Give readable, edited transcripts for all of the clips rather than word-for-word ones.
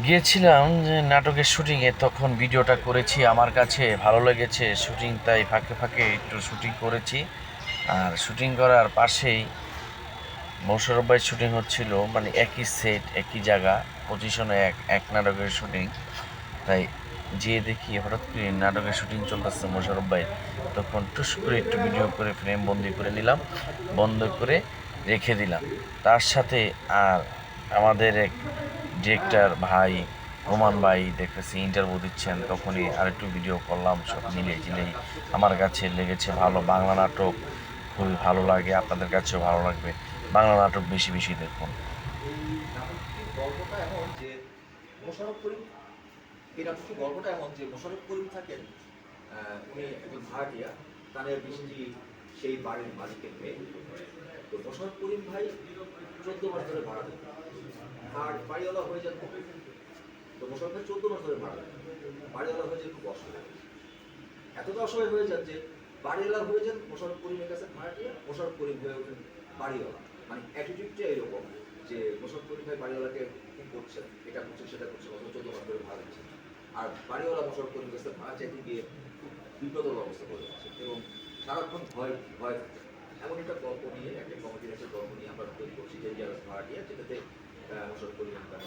গিয়েছিলাম যে নাটকের শুটিংয়ে, তখন ভিডিওটা করেছি, আমার কাছে ভালো লেগেছে শুটিং, তাই ফাঁকে ফাঁকে একটু শুটিং করেছি। আর শুটিং করার পাশেই মোশাররফ ভাইয়ের শুটিং হচ্ছিল, মানে একই সেট একই জায়গা পজিশনে এক এক নাটকের শুটিং। তাই যেয়ে দেখি হঠাৎ করে নাটকের শুটিং চলতেছে মোশাররফ ভাই, তখন টুস করে একটু ভিডিও করে ফ্রেম বন্দি করে নিলাম, বন্ধ করে রেখে দিলাম। তার সাথে আর আমাদের এক ডিরেক্টর ভাই রোমান ভাই দেখতেছি ইন্টারভিউ দিচ্ছেন, তখনই আরেকটু ভিডিও করলাম। সব মিলিয়ে ঝিলেই আমার কাছে লেগেছে ভালো। বাংলা নাটক খুবই ভালো লাগে, আপনাদের কাছেও ভালো লাগবে। বাংলা নাটক বেশি বেশি দেখুন। নাটকটির গল্পটা এমন যে মোশাররফ করিম, এই নাটকটির গল্পটা এমন যে মোশাররফ করিম থাকেন, উনি একজন ভাড়াটিয়া, তানের বৃষ্টি সেই বাড়ির মালিকের মেয়ে। তো মোশাররফ করিম ভাই 14 মাস ধরে ভাড়া দেন, আর বাড়িওয়ালা হয়ে যান কবে। তো মোশাররফ ভাই 14 মাস ধরে ভাড়া দেন, বাড়িওয়ালা হয়ে যান খুব অসহায়, এতটা অসহায় হয়ে যান যে বাড়িওয়ালা হয়ে যান মোশাররফ করিমের কাছে ভাড়াটিয়া, মোশাররফ করিম হয়ে ওঠেন বাড়িওয়ালা। মানে অ্যাটিটিউডটা এরকম যে মোশাররফ করিম ভাই বাড়িওয়ালাকে কি করছেন, এটা করছেন সেটা করছেন, অথচ 14 মাস ধরে ভাড়া দিচ্ছেন। আর বাড়িওয়ালা মোশাররফ করিম কাছে ভাড়া চাইতে গিয়ে খুব বিব্রতকর অবস্থা করে যাচ্ছে এবং সারাক্ষণ ভয় ভয় থাকে। এমন একটা গল্প নিয়ে, একটা কমেডির একটা গল্প নিয়ে আমরা তৈরি করছি যে ভাড়াটিয়া, যেটাতে মোশাররফ করিম তার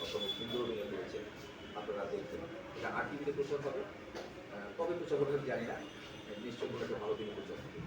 অসম্ভব সুন্দর অভিনয় করেছে। আপনারা দেখবেন, এটা আর টিভিতে প্রচার হবে, কবে প্রচার হবে আমি জানি না, নিশ্চয়ই কোনো একটা ভালো দিনে প্রচার হবে।